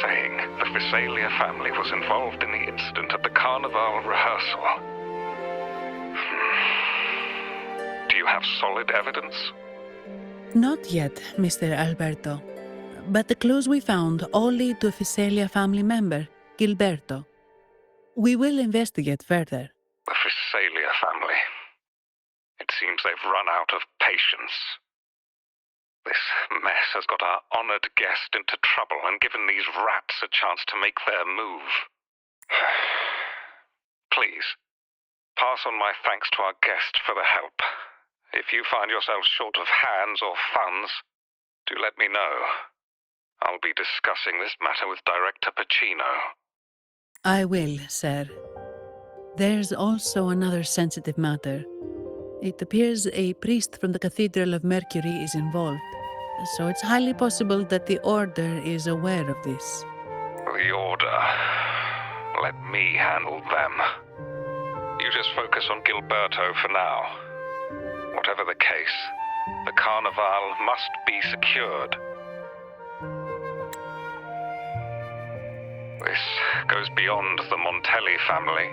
saying the Visalia family was involved in the incident at the Carnival rehearsal. Do you have solid evidence? Not yet, Mr. Alberto. But the clues we found all lead to a Visalia family member, Gilberto. We will investigate further. The Visalia family. It seems they've run out of patience. This mess has got our honored guest into trouble and given these rats a chance to make their move. Please, pass on my thanks to our guest for the help. If you find yourselves short of hands or funds, do let me know. I'll be discussing this matter with Director Pacino. I will, sir. There's also another sensitive matter. It appears a priest from the Cathedral of Mercury is involved, so it's highly possible that the Order is aware of this. The Order. Let me handle them. You just focus on Gilberto for now. Whatever the case, the Carnival must be secured. This goes beyond the Montelli family.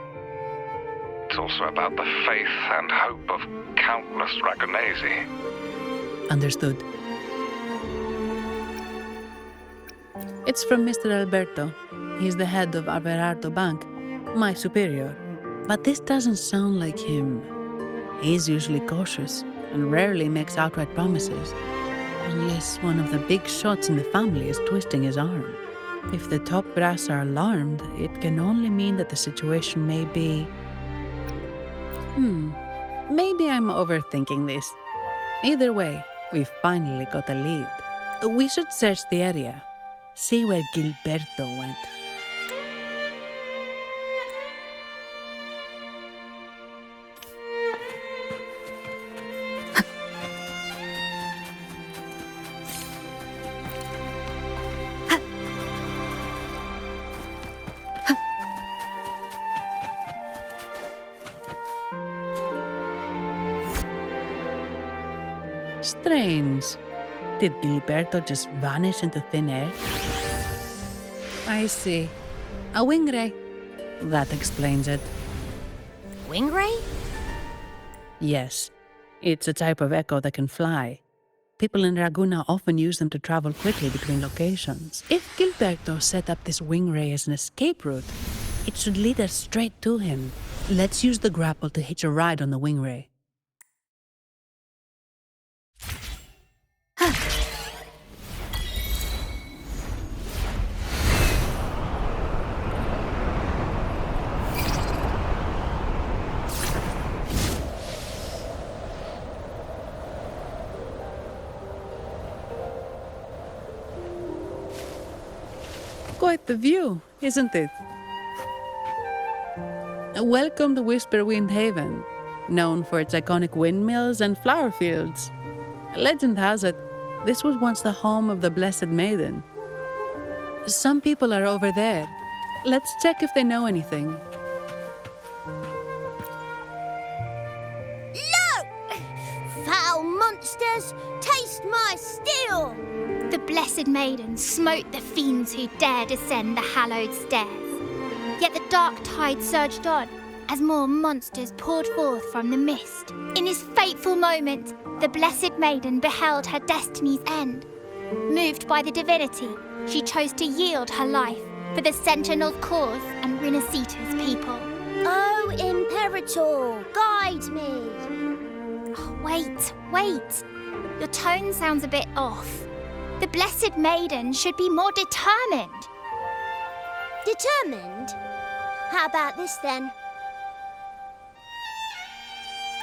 It's also about the faith and hope of countless Ragonesi. Understood. It's from Mr. Alberto. He's the head of Averardo Bank, my superior. But this doesn't sound like him. He's usually cautious and rarely makes outright promises, unless one of the big shots in the family is twisting his arm. If the top brass are alarmed, it can only mean that the situation may be... Maybe I'm overthinking this. Either way, we've finally got a lead. We should search the area, see where Gilberto went. Strange. Did Gilberto just vanish into thin air? I see. A wing ray. That explains it. Wing ray? Yes. It's a type of echo that can fly. People in Raguna often use them to travel quickly between locations. If Gilberto set up this wing ray as an escape route, it should lead us straight to him. Let's use the grapple to hitch a ride on the wing ray. Quite the view, isn't it? Welcome to Whisperwind Haven, known for its iconic windmills and flower fields. Legend has it, this was once the home of the Blessed Maiden. Some people are over there. Let's check if they know anything. Look! Foul monsters, taste my steel! The Blessed Maiden smote the fiends who dared ascend the hallowed stairs. Yet the dark tide surged on as more monsters poured forth from the mist. In this fateful moment, the Blessed Maiden beheld her destiny's end. Moved by the divinity, she chose to yield her life for the Sentinel's cause and Rinascita's people. Oh, Imperator, guide me! Oh, wait. Your tone sounds a bit off. The Blessed Maiden should be more determined. Determined? How about this then?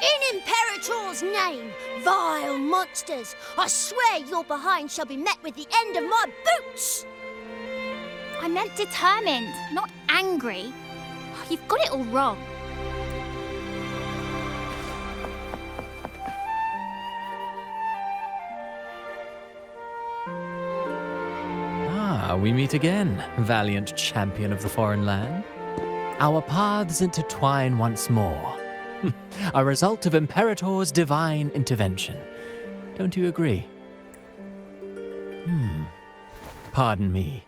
In Imperator's name, vile monsters, I swear your behind shall be met with the end of my boots! I meant determined, not angry. You've got it all wrong. We meet again, valiant champion of the foreign land. Our paths intertwine once more. A result of Imperator's divine intervention. Don't you agree? Pardon me.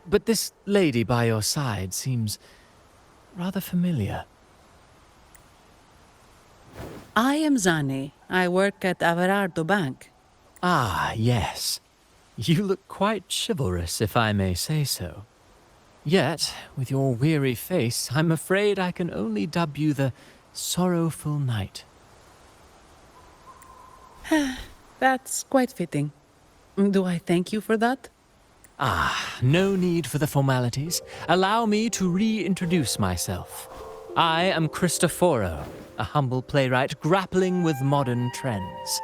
But this lady by your side seems rather familiar. I am Zani. I work at Averardo Bank. Ah, yes. You look quite chivalrous, if I may say so. Yet, with your weary face, I'm afraid I can only dub you the Sorrowful Knight. That's quite fitting. Do I thank you for that? Ah, no need for the formalities. Allow me to reintroduce myself. I am Cristoforo, a humble playwright grappling with modern trends.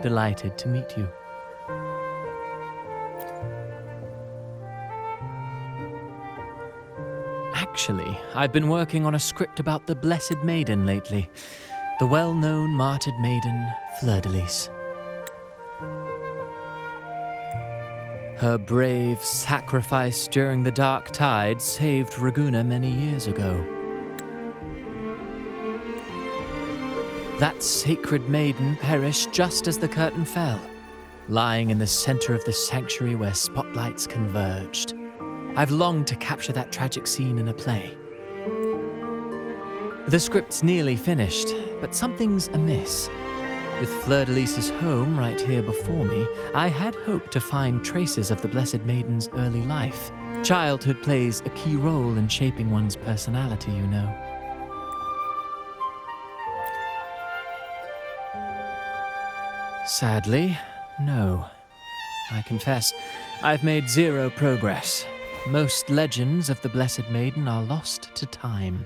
Delighted to meet you. Actually, I've been working on a script about the Blessed Maiden lately. The well-known martyred maiden, Fleur-de-Lis. Her brave sacrifice during the Dark Tide saved Raguna many years ago. That sacred maiden perished just as the curtain fell, lying in the center of the sanctuary where spotlights converged. I've longed to capture that tragic scene in a play. The script's nearly finished, but something's amiss. With Fleur-de-Lis's home right here before me, I had hoped to find traces of the Blessed Maiden's early life. Childhood plays a key role in shaping one's personality, you know. Sadly, no. I confess, I've made zero progress. Most legends of the Blessed Maiden are lost to time.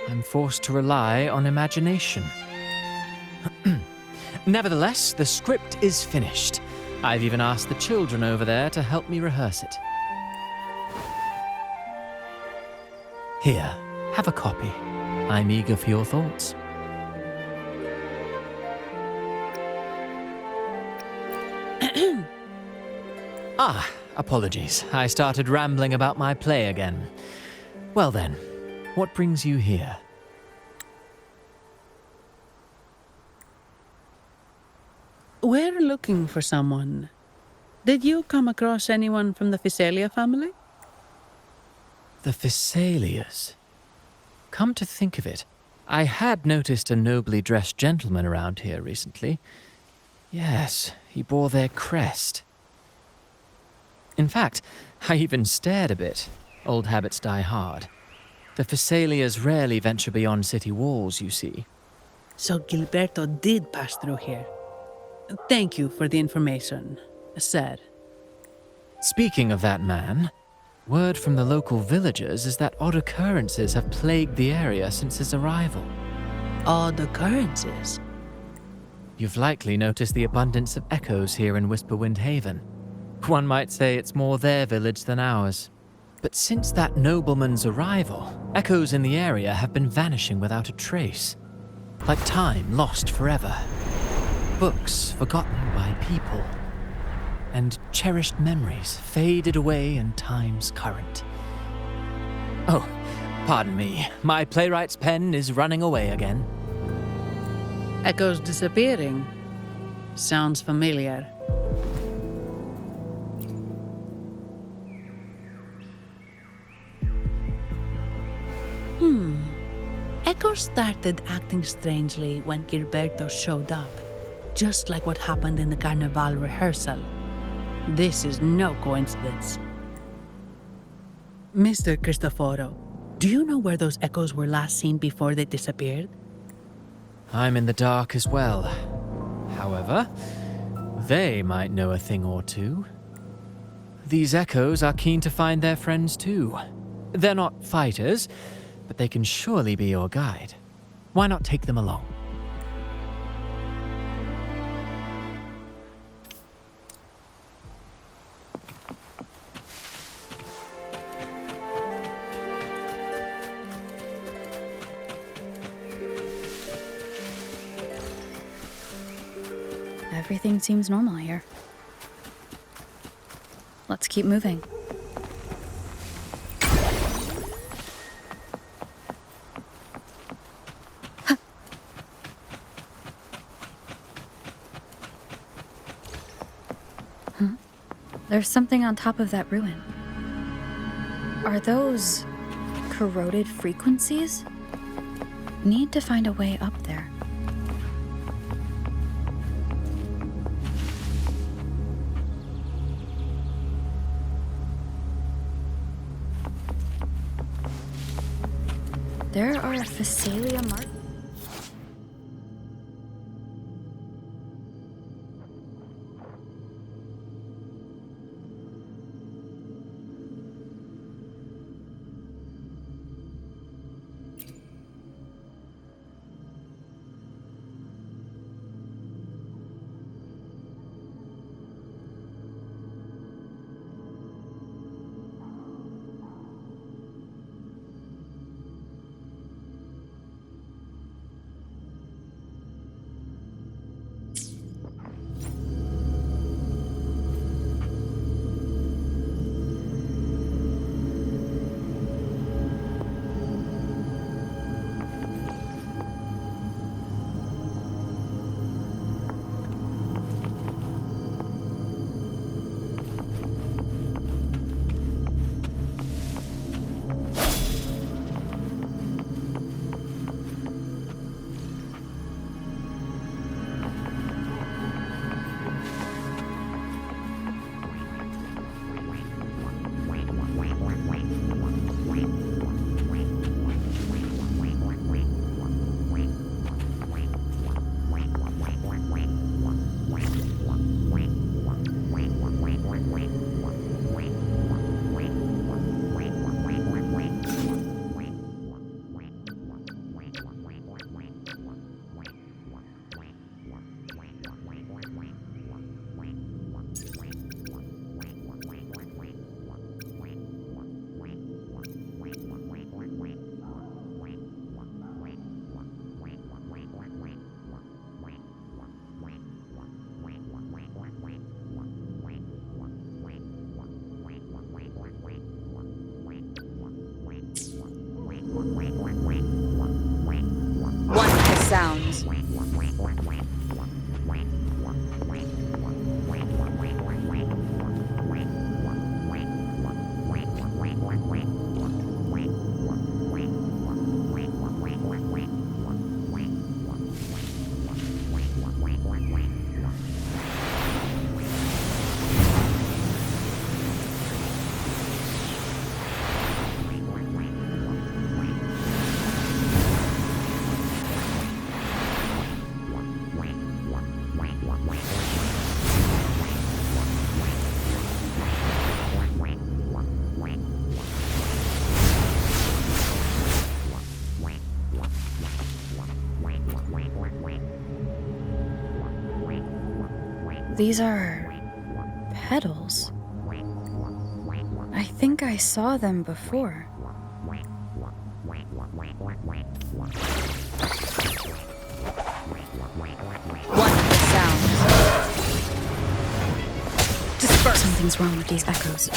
I'm forced to rely on imagination. Nevertheless, the script is finished. I've even asked the children over there to help me rehearse it. Here, have a copy. I'm eager for your thoughts. Apologies. I started rambling about my play again. Well then, what brings you here? We're looking for someone. Did you come across anyone from the Physalia family? The Physalias. Come to think of it, I had noticed a nobly dressed gentleman around here recently. Yes, he bore their crest. In fact, I even stared a bit. Old habits die hard. The Physalias rarely venture beyond city walls, you see. So Gilberto did pass through here. Thank you for the information, sir. Speaking of that man, word from the local villagers is that odd occurrences have plagued the area since his arrival. Odd occurrences? You've likely noticed the abundance of echoes here in Whisperwind Haven. One might say it's more their village than ours. But since that nobleman's arrival, echoes in the area have been vanishing without a trace. Like time lost forever. Books forgotten by people. And cherished memories faded away in time's current. Oh, pardon me. My playwright's pen is running away again. Echoes disappearing. Sounds familiar. Echoes started acting strangely when Gilberto showed up. Just like what happened in the Carnival rehearsal. This is no coincidence. Mr. Cristoforo, do you know where those echoes were last seen before they disappeared? I'm in the dark as well. However, they might know a thing or two. These echoes are keen to find their friends too. They're not fighters, but they can surely be your guide. Why not take them along? Everything seems normal here. Let's keep moving. There's something on top of that ruin. Are those corroded frequencies? Need to find a way up there. There are Phasalia marks. Sounds. These are petals. I think I saw them before. One of the sounds. Disperse. Something's wrong with these echoes.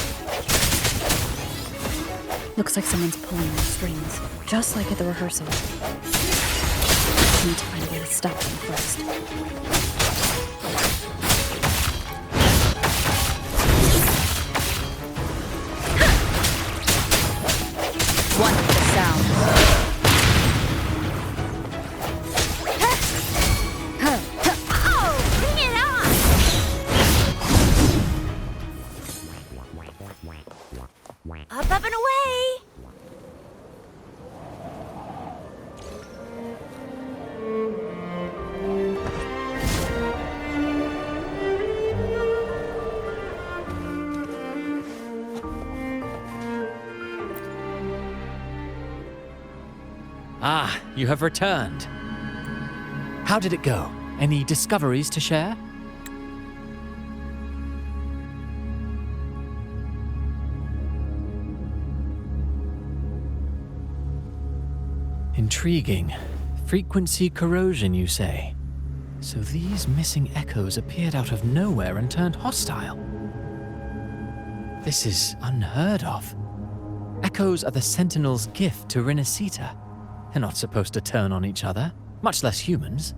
Looks like someone's pulling their strings, just like at the rehearsal. Need to find a way to stop them first. One of the sounds. Oh, bring it on! Up and away! Ah, you have returned. How did it go? Any discoveries to share? Intriguing. Frequency corrosion, you say? So these missing echoes appeared out of nowhere and turned hostile. This is unheard of. Echoes are the Sentinel's gift to Rinascita. They're not supposed to turn on each other, much less humans.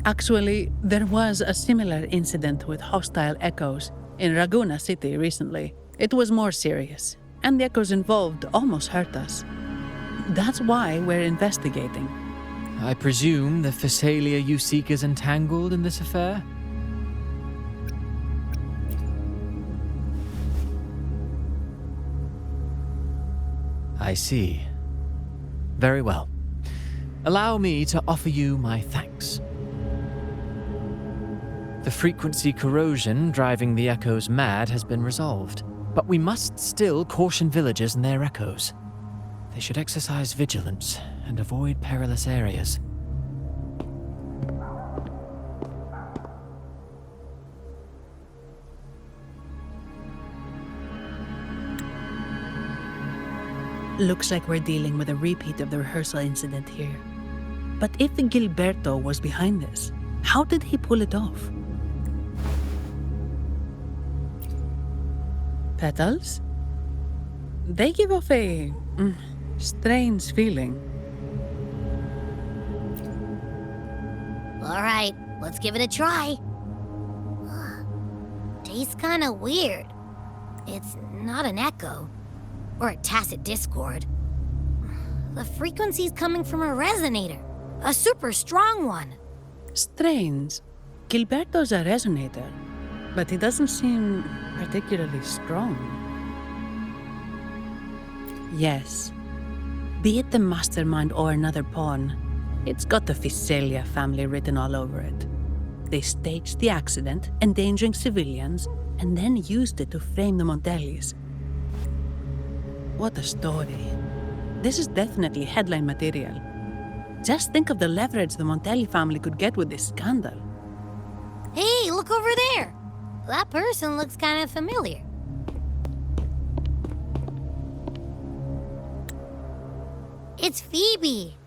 Actually, there was a similar incident with hostile echoes in Ragunna City recently. It was more serious, and the echoes involved almost hurt us. That's why we're investigating. I presume the Phasalia you seek is entangled in this affair? I see. Very well. Allow me to offer you my thanks. The frequency corrosion driving the echoes mad has been resolved, but we must still caution villagers and their echoes. They should exercise vigilance and avoid perilous areas. Looks like we're dealing with a repeat of the rehearsal incident here. But if Gilberto was behind this, how did he pull it off? Petals? They give off a strange feeling. All right, let's give it a try. Tastes kind of weird. It's not an echo, or a tacit discord. The frequency's coming from a resonator, a super strong one. Strange. Gilberto's a resonator, but he doesn't seem particularly strong. Yes. Be it the mastermind or another pawn, it's got the Phasalia family written all over it. They staged the accident, endangering civilians, and then used it to frame the Montellis. What a story. This is definitely headline material. Just think of the leverage the Montelli family could get with this scandal. Hey, look over there. That person looks kind of familiar. It's Phoebe.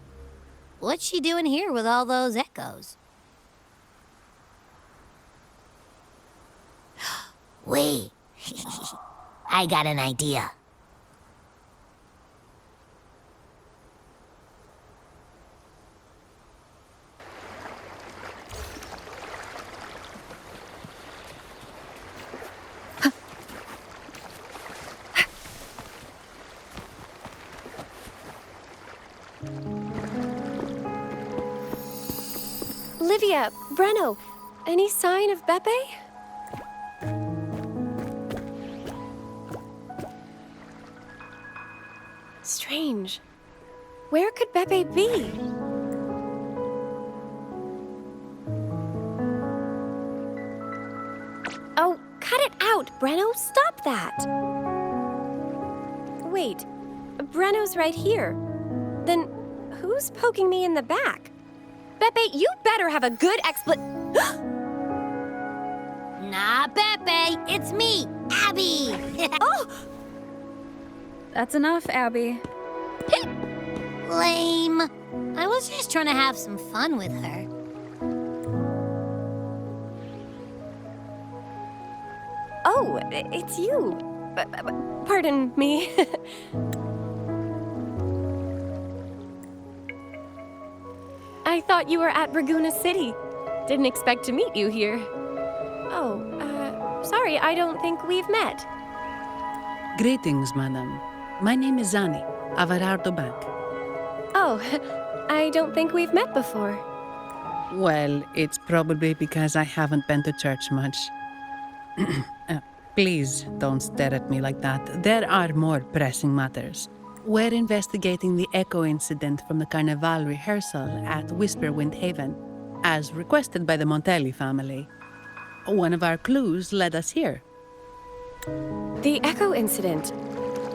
What's she doing here with all those echoes? Wait. I got an idea. Olivia, Breno, any sign of Beppe? Strange. Where could Beppe be? Oh, cut it out, Breno. Stop that. Wait, Breno's right here. Then who's poking me in the back? Beppe, you better have a good Nah, Beppe, it's me, Abby. Oh! That's enough, Abby. Lame. I was just trying to have some fun with her. Oh, it's you. Pardon me. I thought you were at Braguna City. Didn't expect to meet you here. Oh, sorry, I don't think we've met. Greetings, madam. My name is Zani, Averardo Bank. Oh, I don't think we've met before. Well, it's probably because I haven't been to church much. Please don't stare at me like that. There are more pressing matters. We're investigating the echo incident from the Carnival rehearsal at Whisperwind Haven, as requested by the Montelli family. One of our clues led us here. The echo incident.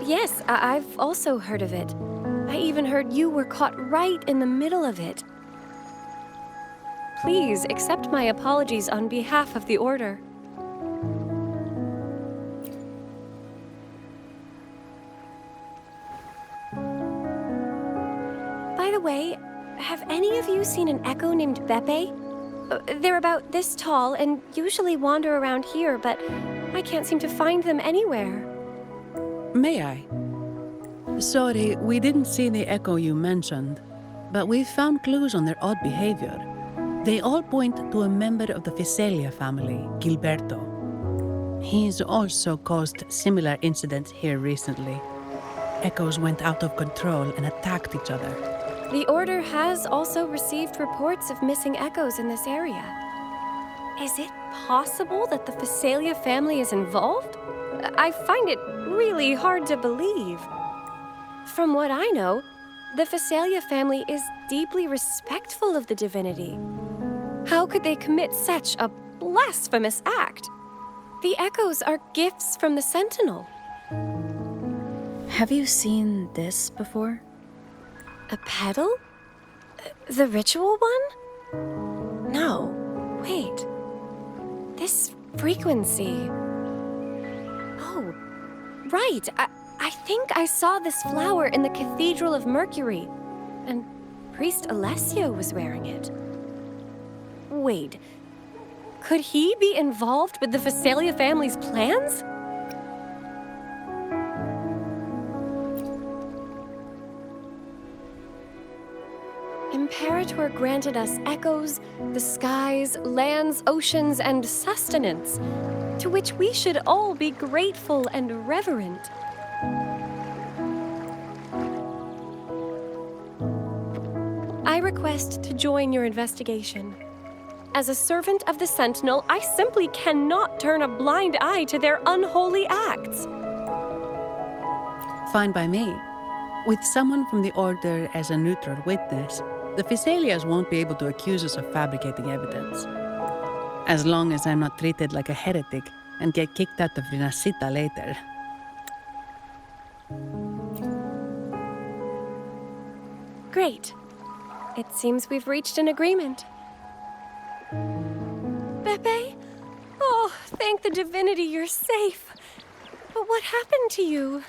Yes, I've also heard of it. I even heard you were caught right in the middle of it. Please accept my apologies on behalf of the Order. By the way, have any of you seen an echo named Beppe? They're about this tall and usually wander around here, but I can't seem to find them anywhere. May I? Sorry, we didn't see the echo you mentioned, but we've found clues on their odd behavior. They all point to a member of the Phasalia family, Gilberto. He's also caused similar incidents here recently. echoes went out of control and attacked each other. The Order has also received reports of missing echoes in this area. Is it possible that the Phasalia family is involved? I find it really hard to believe. From what I know, the Phasalia family is deeply respectful of the divinity. How could they commit such a blasphemous act? The echoes are gifts from the Sentinel. Have you seen this before? A pedal? The ritual one? No. Wait. This frequency. Oh, right. I think I saw this flower in the Cathedral of Mercury, and Priest Alessio was wearing it. Wait. Could he be involved with the Phasalia family's plans? Imperator granted us echoes, the skies, lands, oceans, and sustenance, to which we should all be grateful and reverent. I request to join your investigation. As a servant of the Sentinel, I simply cannot turn a blind eye to their unholy acts. Fine by me. With someone from the Order as a neutral witness, the Phasalias won't be able to accuse us of fabricating evidence. As long as I'm not treated like a heretic and get kicked out of Rinascita later. Great. It seems we've reached an agreement. Beppe? Oh, thank the divinity you're safe. But what happened to you?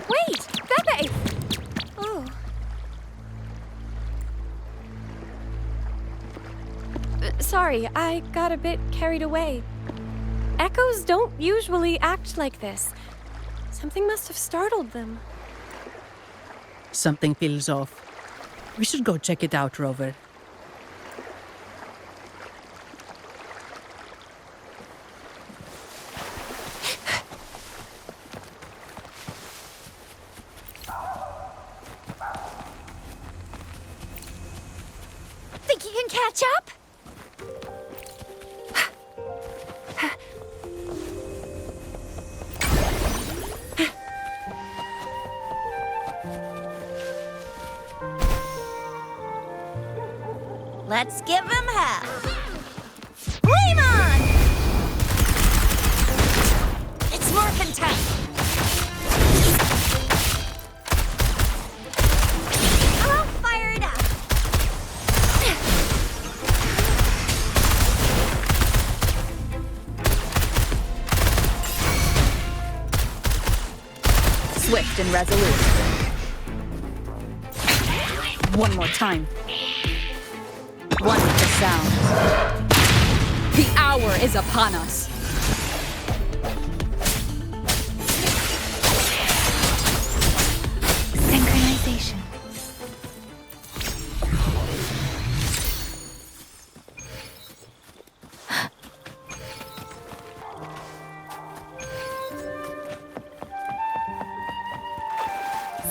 Wait! Beppe! Oh. Sorry, I got a bit carried away. Echoes don't usually act like this. Something must have startled them. Something feels off. We should go check it out, Rover. Think you can catch up? Let's give him hell. Flame on! It's morphin' time. I'll fire it up. Swift and resolute. One more time. One with the sound. The hour is upon us. Synchronization.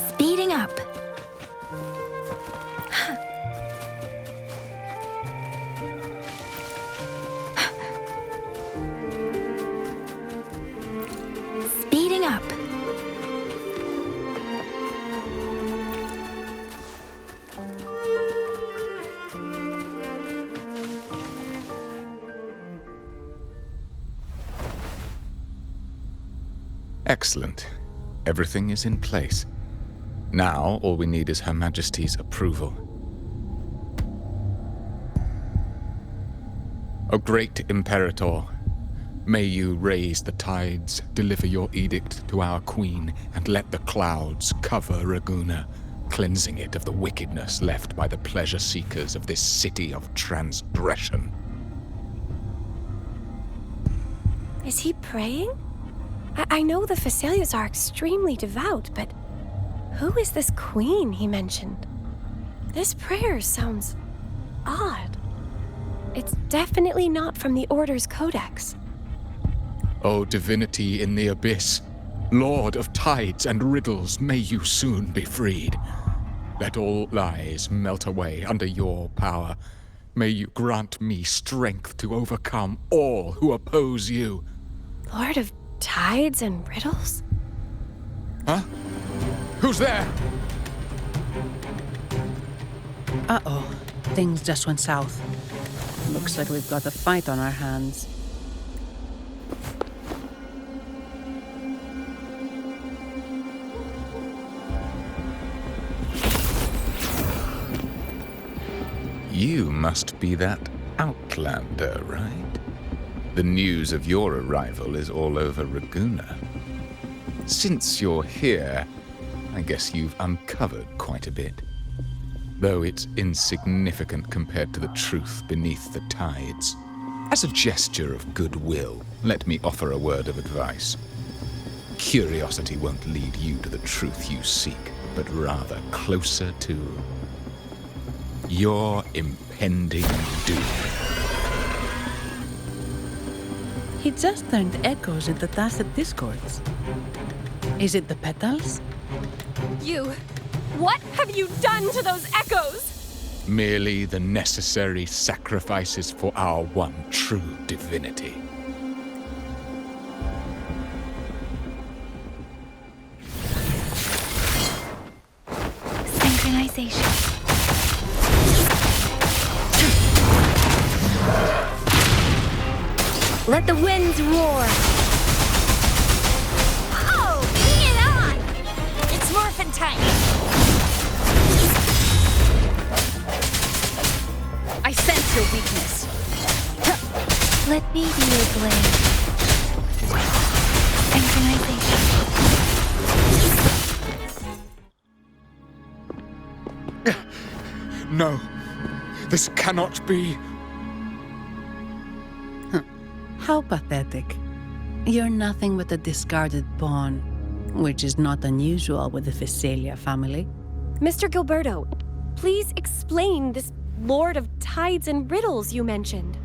Speeding up. Speeding up. Excellent. Everything is in place. Now, all we need is Her Majesty's approval. O great Imperator, may you raise the tides, deliver your edict to our queen, and let the clouds cover Raguna, cleansing it of the wickedness left by the pleasure seekers of this city of transgression. Is he praying? I know the Phasalias are extremely devout, but who is this queen he mentioned? This prayer sounds odd. It's definitely not from the Order's codex. O divinity in the abyss, Lord of tides and riddles, may you soon be freed. Let all lies melt away under your power. May you grant me strength to overcome all who oppose you. Lord of tides and riddles? Huh? Who's there? Uh-oh. Things just went south. Looks like we've got a fight on our hands. You must be that outlander, right? The news of your arrival is all over Raguna. Since you're here, I guess you've uncovered quite a bit. Though it's insignificant compared to the truth beneath the tides. As a gesture of goodwill, let me offer a word of advice. Curiosity won't lead you to the truth you seek, but rather closer to your impending doom. He just turned echoes into tacit discords. Is it the petals? You... What have you done to those echoes? Merely the necessary sacrifices for our one true divinity. Synchronization. Let the winds roar! Oh, bring it on! It's morphin' time! I sense your weakness. Let me be your blade. Synchronization. No, this cannot be. How pathetic. You're nothing but a discarded pawn, which is not unusual with the Physalia family. Mr. Gilberto, please explain this Lord of Tides and Riddles you mentioned.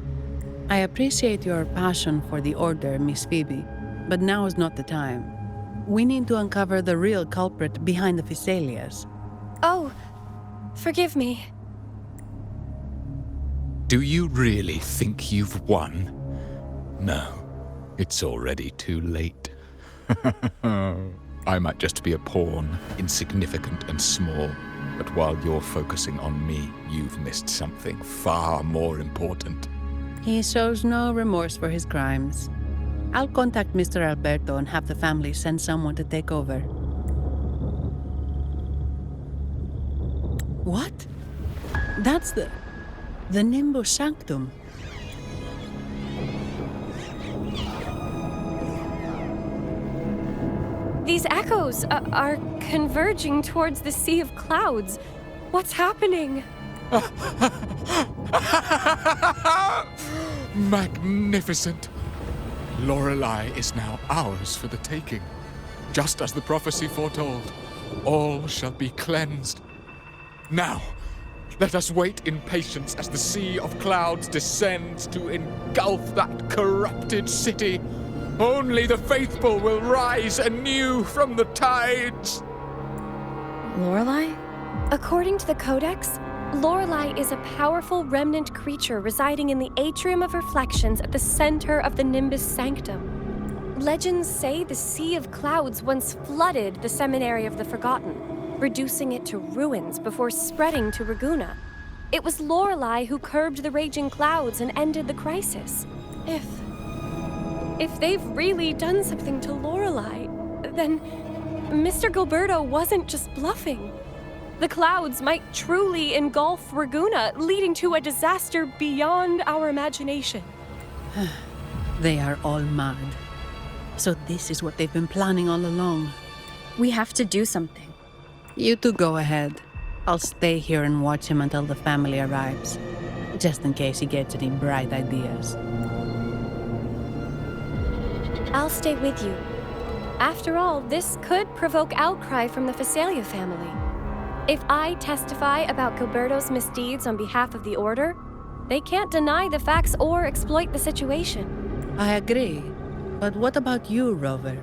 I appreciate your passion for the Order, Miss Phoebe, but now is not the time. We need to uncover the real culprit behind the Physalias. Oh, forgive me. Do you really think you've won? No, it's already too late. I might just be a pawn, insignificant and small, but while you're focusing on me, you've missed something far more important. He shows no remorse for his crimes. I'll contact Mr. Alberto and have the family send someone to take over. What? That's the Nimbus Sanctum. These echoes are converging towards the Sea of Clouds. What's happening? Magnificent! Lorelei is now ours for the taking. Just as the prophecy foretold, all shall be cleansed. Now, let us wait in patience as the Sea of Clouds descends to engulf that corrupted city. Only the faithful will rise anew from the tides. Lorelei? According to the Codex, Lorelei is a powerful remnant creature residing in the Atrium of Reflections at the center of the Nimbus Sanctum. Legends say the Sea of Clouds once flooded the Seminary of the Forgotten, reducing it to ruins before spreading to Raguna. It was Lorelei who curbed the raging clouds and ended the crisis. If they've really done something to Lorelei, then Mr. Gilberto wasn't just bluffing. The clouds might truly engulf Raguna, leading to a disaster beyond our imagination. They are all mad. So this is what they've been planning all along. We have to do something. You two go ahead. I'll stay here and watch him until the family arrives, just in case he gets any bright ideas. I'll stay with you. After all, this could provoke outcry from the Physalia family. If I testify about Gilberto's misdeeds on behalf of the Order, they can't deny the facts or exploit the situation. I agree. But what about you, Rover?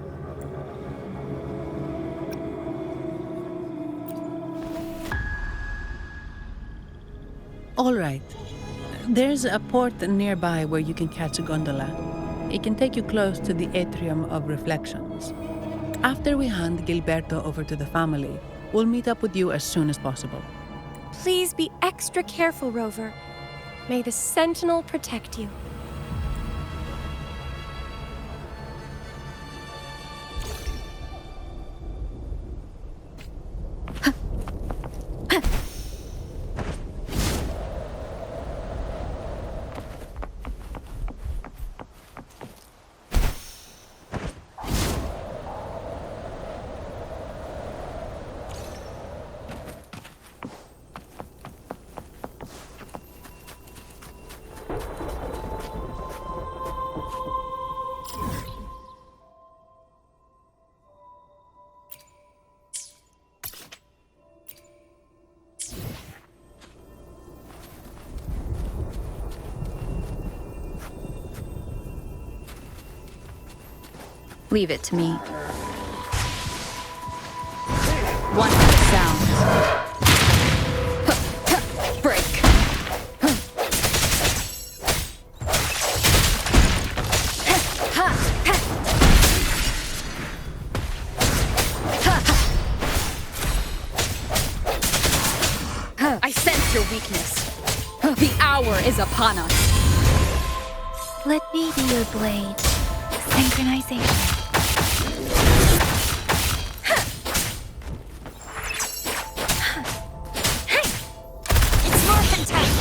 All right. There's a port nearby where you can catch a gondola. It can take you close to the Atrium of Reflections. After we hand Gilberto over to the family, we'll meet up with you as soon as possible. Please be extra careful, Rover. May the Sentinel protect you. Leave it to me. One with the sound. Break. I sense your weakness. The hour is upon us. Let me be your blade. Synchronization. It's morphin' time!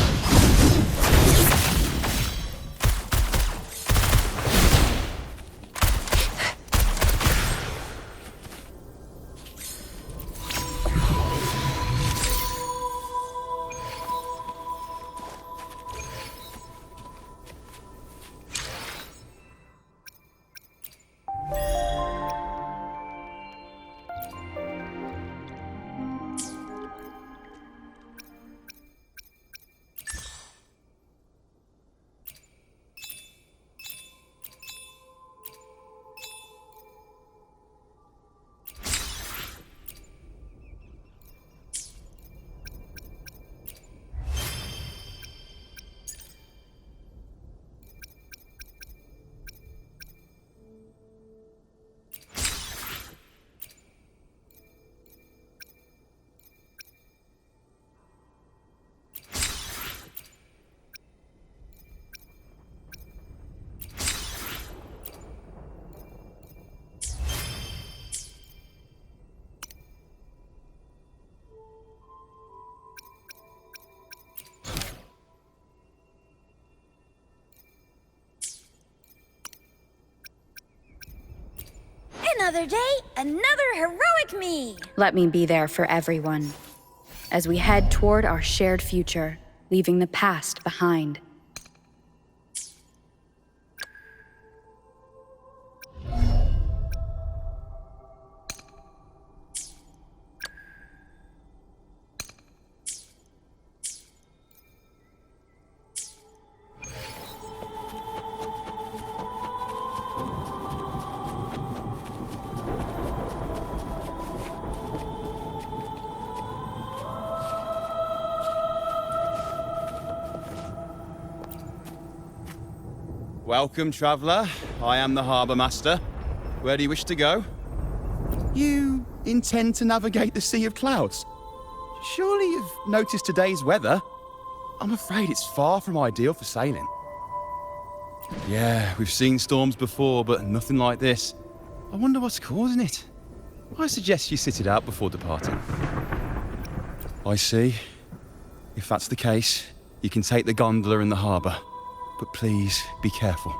Another day, another heroic me! Let me be there for everyone, as we head toward our shared future, leaving the past behind. Welcome, traveller. I am the Harbour Master. Where do you wish to go? You intend to navigate the Sea of Clouds? Surely you've noticed today's weather? I'm afraid it's far from ideal for sailing. Yeah, we've seen storms before, but nothing like this. I wonder what's causing it. I suggest you sit it out before departing. I see. If that's the case, you can take the gondola in the harbour. But please, be careful.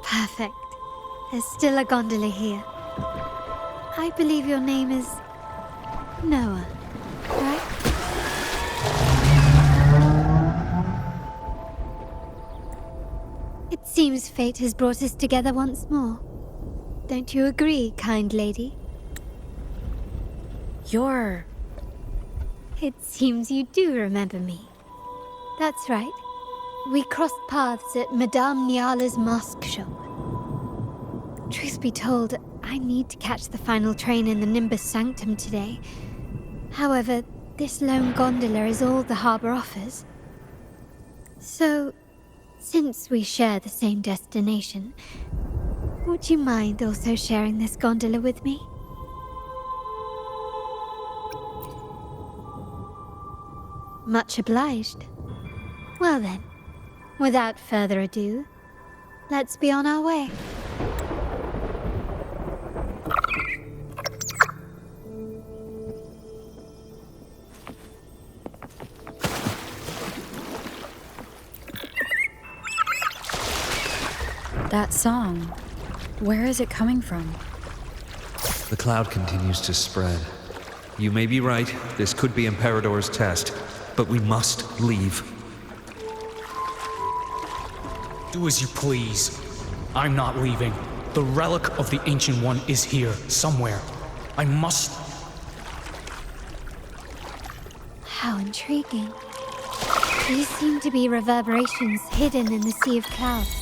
Perfect. There's still a gondola here. I believe your name is Noah, right? seems fate has brought us together once more. Don't you agree, kind lady? You're... It seems you do remember me. That's right. We crossed paths at Madame Niala's mask shop. Truth be told, I need to catch the final train in the Nimbus Sanctum today. However, this lone gondola is all the harbour offers. So, since we share the same destination, would you mind also sharing this gondola with me? Much obliged. Well then, without further ado, let's be on our way. That song, where is it coming from? The cloud continues to spread. You may be right, this could be Imperador's test, but we must leave. Do as you please. I'm not leaving. The relic of the Ancient One is here, somewhere. I must... How intriguing. These seem to be reverberations hidden in the Sea of Clouds.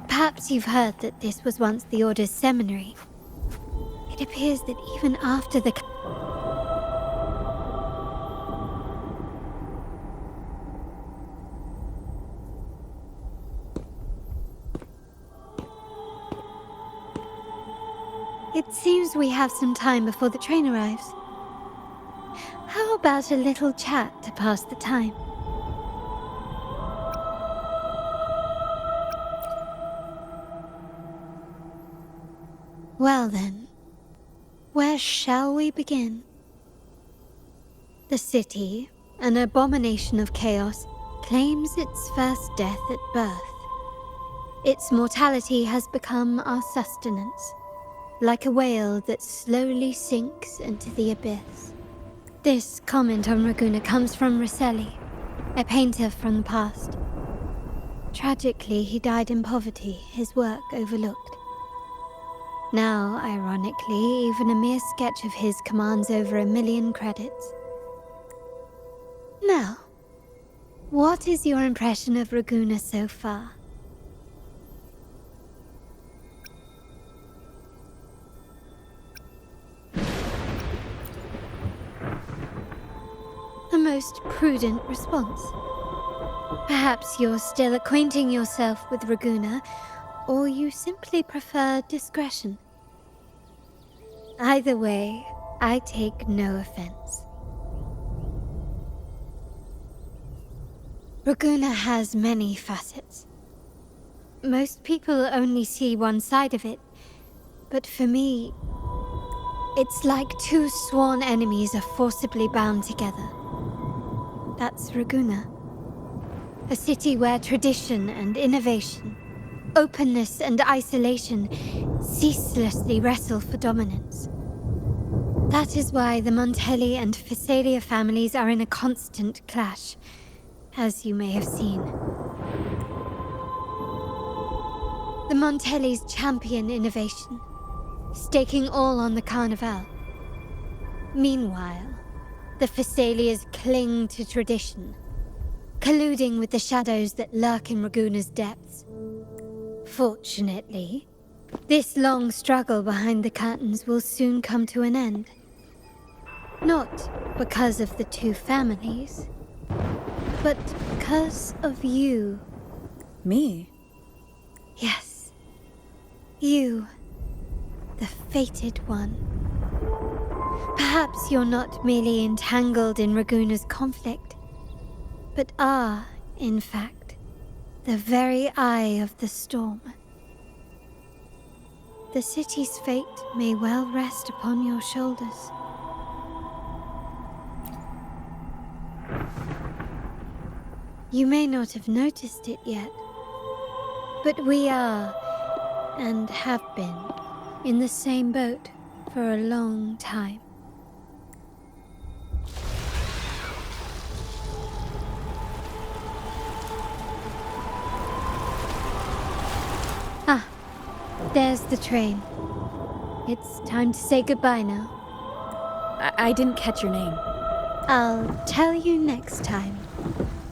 Perhaps you've heard that this was once the Order's seminary. It appears that even after the... It seems we have some time before the train arrives. How about a little chat to pass the time? Well then, where shall we begin? The city, an abomination of chaos, claims its first death at birth. Its mortality has become our sustenance, like a whale that slowly sinks into the abyss. This comment on Raguna comes from Rosselli, a painter from the past. Tragically, he died in poverty, his work overlooked. Now, ironically, even a mere sketch of his commands over 1 million credits. Now, what is your impression of Raguna so far? A most prudent response. Perhaps you're still acquainting yourself with Raguna, or you simply prefer discretion. Either way, I take no offense. Raguna has many facets. Most people only see one side of it, but for me, it's like two sworn enemies are forcibly bound together. That's Raguna. A city where tradition and innovation, openness and isolation ceaselessly wrestle for dominance. That is why the Montelli and Phasalia families are in a constant clash, as you may have seen. The Montellis champion innovation, staking all on the Carnival. Meanwhile, the Phasalias cling to tradition, colluding with the shadows that lurk in Raguna's depths. Fortunately, this long struggle behind the curtains will soon come to an end. Not because of the two families, but because of you. Me? Yes. You. The fated one. Perhaps you're not merely entangled in Raguna's conflict, but are, in fact, the very eye of the storm. The city's fate may well rest upon your shoulders. You may not have noticed it yet, but we are, and have been, in the same boat for a long time. There's the train. It's time to say goodbye now. I didn't catch your name. I'll tell you next time.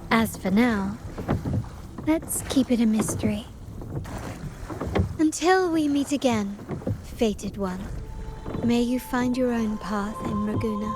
As for now, let's keep it a mystery. Until we meet again, fated one, may you find your own path in Raguna.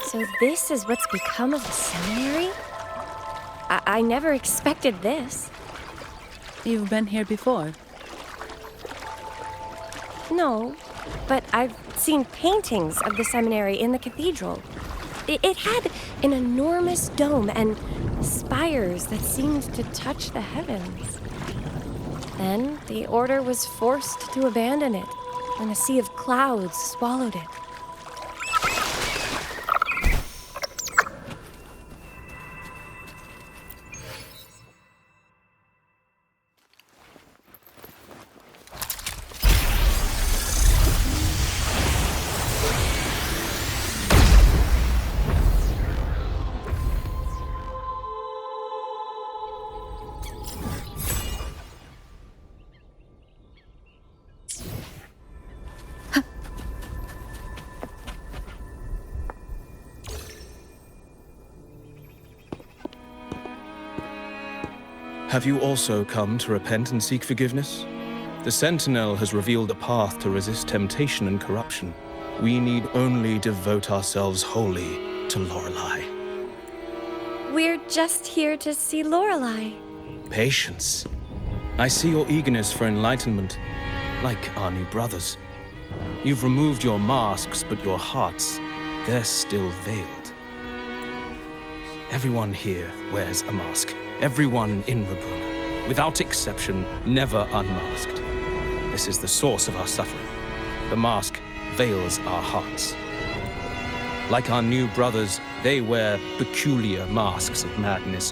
So this is what's become of the seminary? I never expected this. You've been here before? No, but I've seen paintings of the seminary in the cathedral. It had an enormous dome and spires that seemed to touch the heavens. Then the order was forced to abandon it when a sea of clouds swallowed it. Have you also come to repent and seek forgiveness? The Sentinel has revealed a path to resist temptation and corruption. We need only devote ourselves wholly to Lorelei. We're just here to see Lorelei. Patience. I see your eagerness for enlightenment, like our new brothers. You've removed your masks, but your hearts, they're still veiled. Everyone here wears a mask. Everyone in Raguna, without exception, never unmasked. This is the source of our suffering. The mask veils our hearts. Like our new brothers, they wear peculiar masks of madness.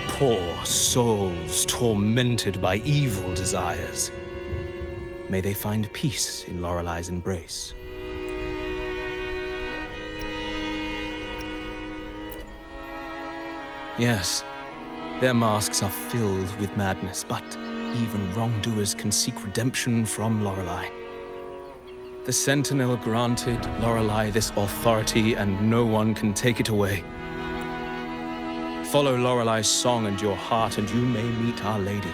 Poor souls tormented by evil desires. May they find peace in Lorelei's embrace. Yes. Their masks are filled with madness, but even wrongdoers can seek redemption from Lorelei. The Sentinel granted Lorelei this authority, and no one can take it away. Follow Lorelei's song and your heart, and you may meet Our Lady.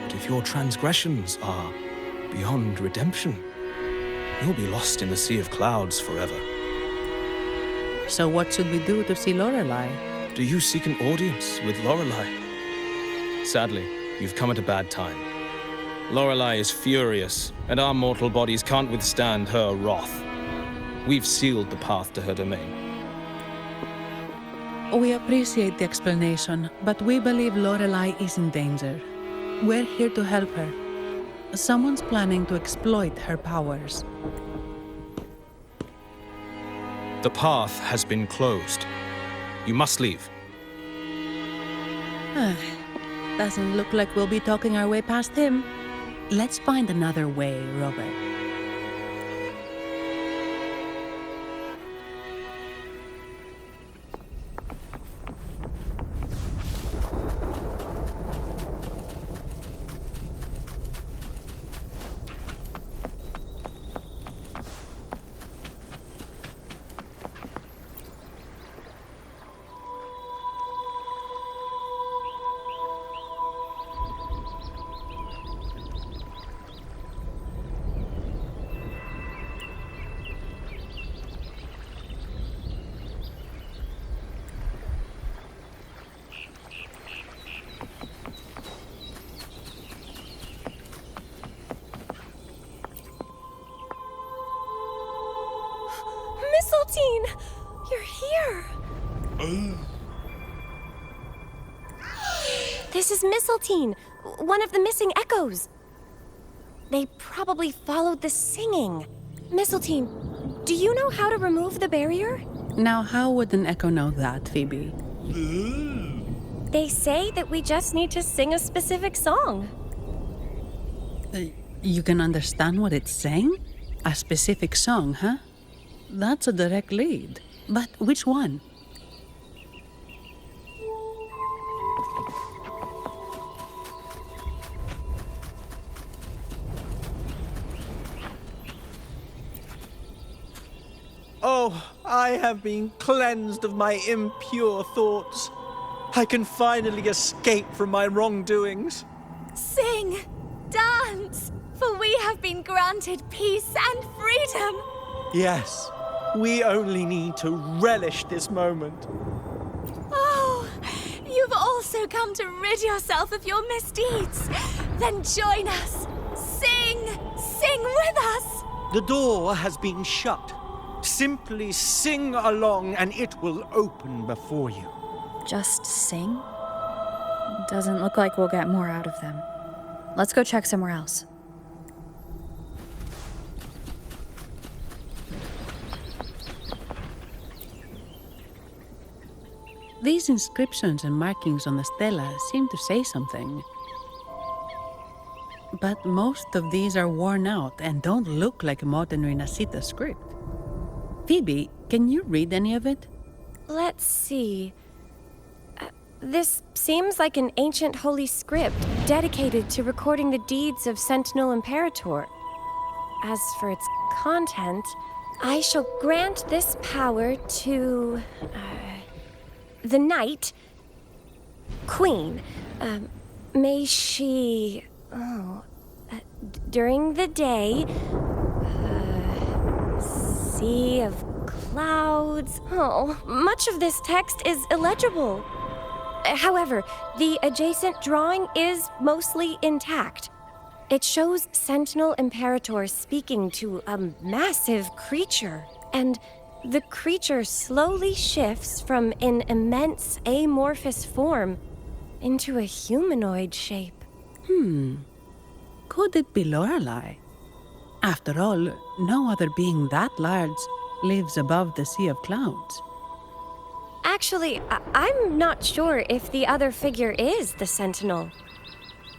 But if your transgressions are beyond redemption, you'll be lost in the sea of clouds forever. So what should we do to see Lorelei? Do you seek an audience with Lorelei? Sadly, you've come at a bad time. Lorelei is furious, and our mortal bodies can't withstand her wrath. We've sealed the path to her domain. We appreciate the explanation, but we believe Lorelei is in danger. We're here to help her. Someone's planning to exploit her powers. The path has been closed. You must leave. Doesn't look like we'll be talking our way past him. Let's find another way, Robert. Mistletoe! You're here! This is Mistletoe, one of the missing echoes. They probably followed the singing. Mistletoe, do you know how to remove the barrier? Now, how would an echo know that, Phoebe? They say that we just need to sing a specific song. You can understand what it's saying? A specific song, huh? That's a direct lead. But which one? Oh, I have been cleansed of my impure thoughts. I can finally escape from my wrongdoings. Sing! Dance! For we have been granted peace and freedom! Yes, we only need to relish this moment. Oh, you've also come to rid yourself of your misdeeds. Then join us. Sing! Sing with us! The door has been shut. Simply sing along and it will open before you. Just sing? Doesn't look like we'll get more out of them. Let's go check somewhere else. These inscriptions and markings on the stela seem to say something. But most of these are worn out and don't look like a modern Rinascita script. Phoebe, can you read any of it? Let's see. This seems like an ancient holy script dedicated to recording the deeds of Sentinel Imperator. As for its content, I shall grant this power to the Knight Queen. May she, during the day, sea of clouds. Oh, much of this text is illegible. However, the adjacent drawing is mostly intact. It shows Sentinel Imperator speaking to a massive creature, and the creature slowly shifts from an immense amorphous form into a humanoid shape. Could it be Lorelei? After all, no other being that large lives above the sea of clouds. Actually, I'm not sure if the other figure is the Sentinel.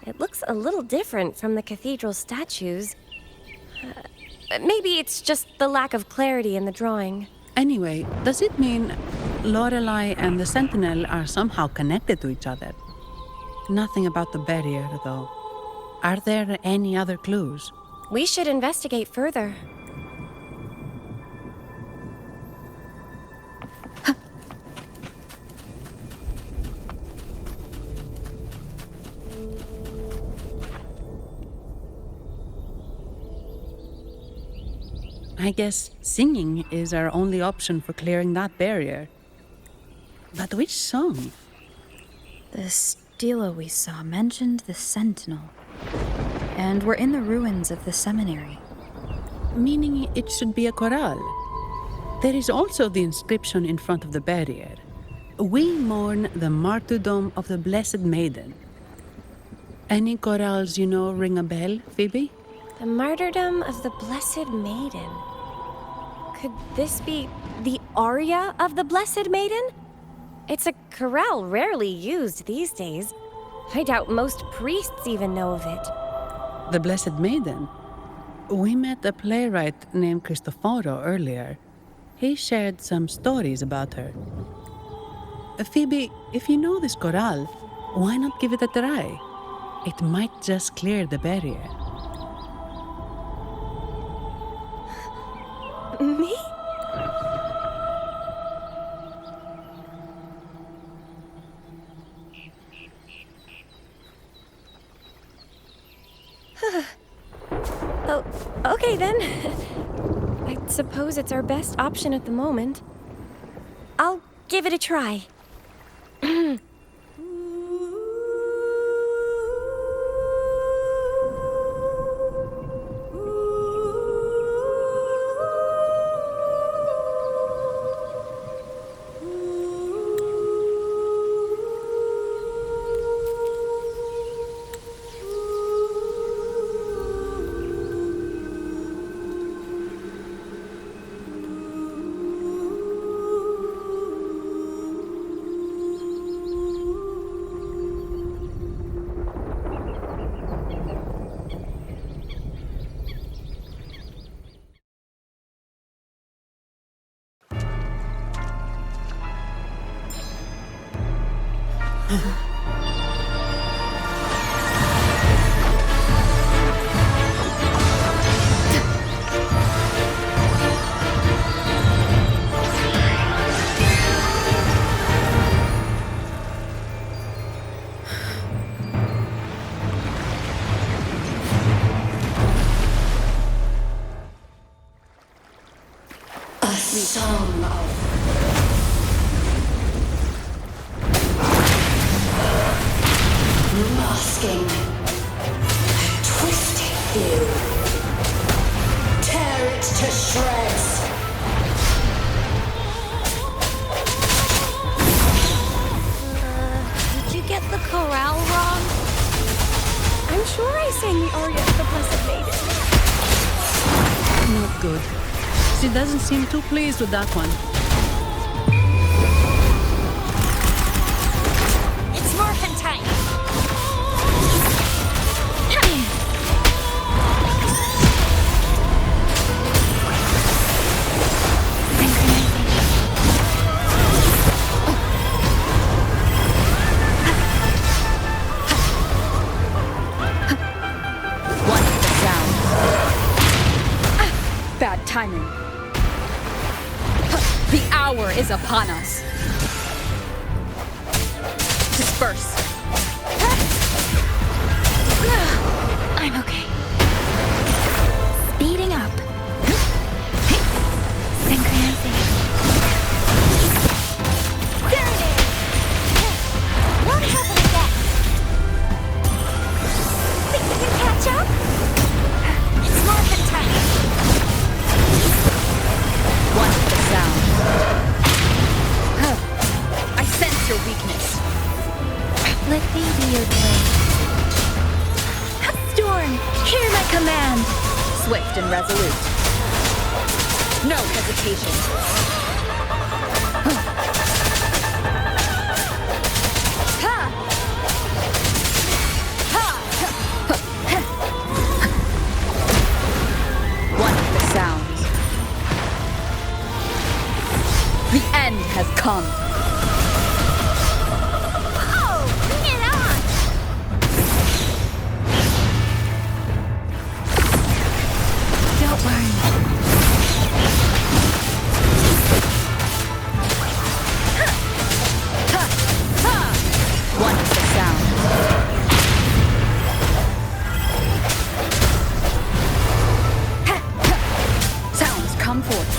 It looks a little different from the cathedral statues. Maybe it's just the lack of clarity in the drawing. Anyway, does it mean Lorelei and the Sentinel are somehow connected to each other? Nothing about the barrier, though. Are there any other clues? We should investigate further. I guess singing is our only option for clearing that barrier. But which song? The stela we saw mentioned the Sentinel. And we're in the ruins of the seminary. Meaning it should be a chorale. There is also the inscription in front of the barrier. We mourn the martyrdom of the Blessed Maiden. Any chorales you know ring a bell, Phoebe? The martyrdom of the Blessed Maiden. Could this be the aria of the Blessed Maiden? It's a chorale rarely used these days. I doubt most priests even know of it. The Blessed Maiden? We met a playwright named Cristoforo earlier. He shared some stories about her. Phoebe, if you know this chorale, why not give it a try? It might just clear the barrier. Me? Oh, okay then. I suppose it's our best option at the moment. I'll give it a try. A song of masking, a twisted view. Tear it to shreds. Did you get the chorale wrong? I'm sure I sang the aria of the Blessed Maiden. Not good. She doesn't seem too pleased with that one. It's morphin' time. Wonderful sound. Bad timing. The hour is upon us. Disperse. I'm okay. Speeding up. Synchronization. There it is! Won't happen again. Think you can catch up? It's morphin' time. Wonderful sound. I sense your weakness. Let me be your blade. Storm, hear my command. Swift and resolute. No hesitation. Wonderful sounds. The end has come. Oh, bring it on! Don't worry. Wonderful sound. Sounds come forth.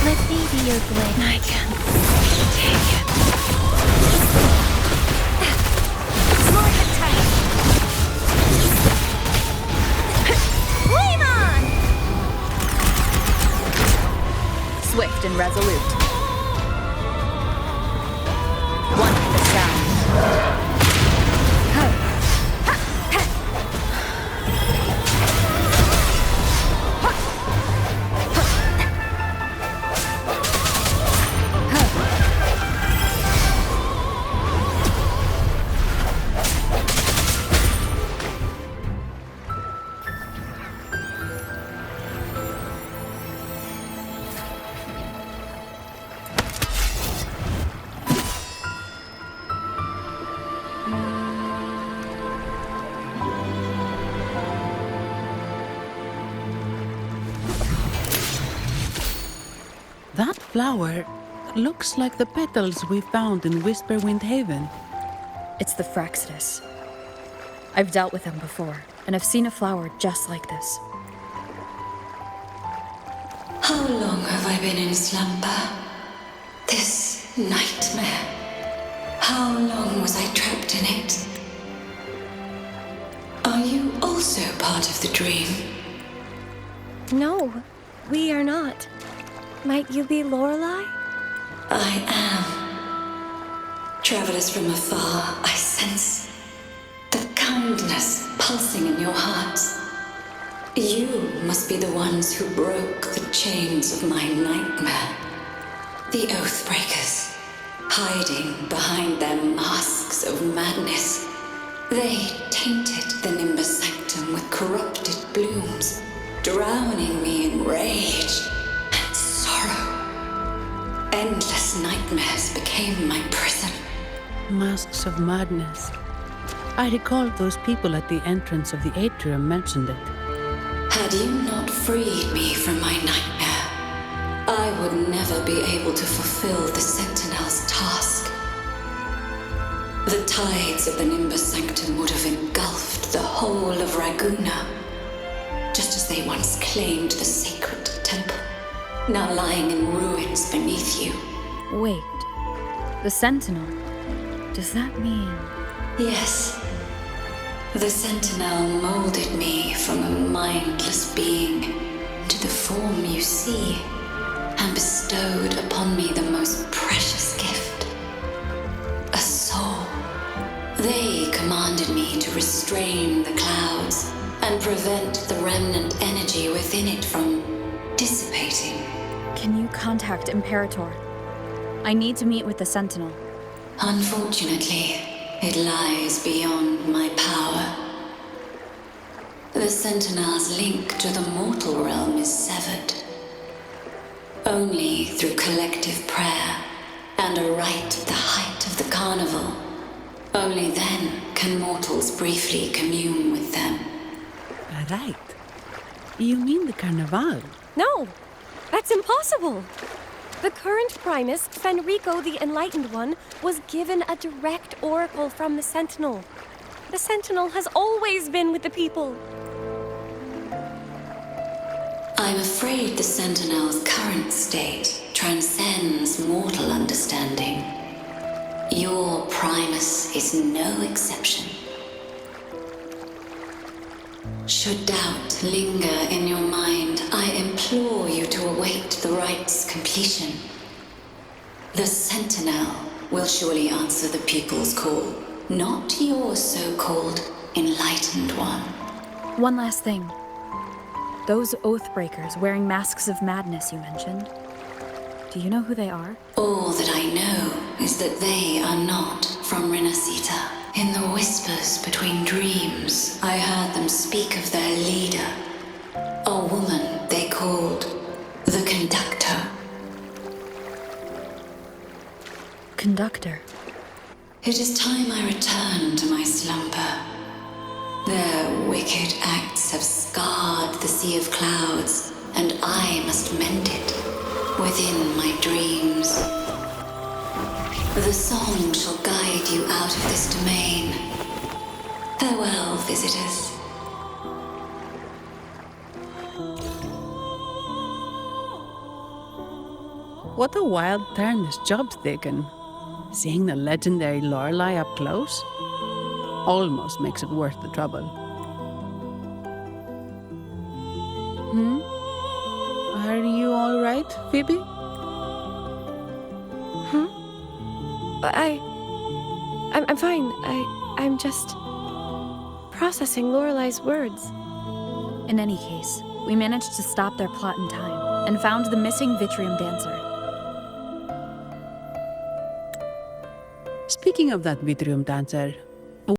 Let me be your blade. I can take it. It's morphin' time. Flame on! Swift and resolute. Wonderful sound. That flower looks like the petals we found in Whisperwind Haven. It's the Fraxidus. I've dealt with them before, and I've seen a flower just like this. How long have I been in slumber? This nightmare. How long was I trapped in it? Are you also part of the dream? No, we are not. Might you be Lorelei? I am. Travelers from afar, I sense the kindness pulsing in your hearts. You must be the ones who broke the chains of my nightmare. The Oathbreakers, hiding behind their masks of madness. They tainted the Nimbus Sanctum with corrupted blooms, dragged These nightmares became my prison. Masks of madness. I recall those people at the entrance of the atrium mentioned it. Had you not freed me from my nightmare, I would never be able to fulfill the Sentinel's task. The tides of the Nimbus Sanctum would have engulfed the whole of Raguna, just as they once claimed the sacred temple, now lying in ruins beneath you. Wait. The Sentinel? Does that mean... Yes. The Sentinel molded me from a mindless being into the form you see, and bestowed upon me the most precious gift, a soul. They commanded me to restrain the clouds and prevent the remnant energy within it from dissipating. Can you contact Imperator? I need to meet with the Sentinel. Unfortunately, it lies beyond my power. The Sentinel's link to the mortal realm is severed. Only through collective prayer and a rite at the height of the carnival. Only then can mortals briefly commune with them. Right. You mean the Carnival? No, that's impossible. The current Primus, Fenrico the Enlightened One, was given a direct oracle from the Sentinel. The Sentinel has always been with the people. I'm afraid the Sentinel's current state transcends mortal understanding. Your Primus is no exception. Should doubt linger in your mind, I implore you to await the rite's completion. The Sentinel will surely answer the people's call, not your so-called Enlightened One. One last thing. Those Oathbreakers wearing masks of madness you mentioned. Do you know who they are? All that I know is that they are not from Rinascita. In the whispers between dreams, I heard them speak of their leader, a woman they called the Conductor. Conductor? It is time I return to my slumber. Their wicked acts have scarred the Sea of Clouds, and I must mend it within my dreams. The song shall guide you out of this domain. Farewell, visitors. What a wild turn this job's taken. Seeing the legendary Lorelei up close almost makes it worth the trouble. Are you all right, Phoebe? I'm fine. I'm just processing Lorelei's words. In any case, we managed to stop their plot in time and found the missing Vitrium Dancer. Speaking of that Vitrium Dancer,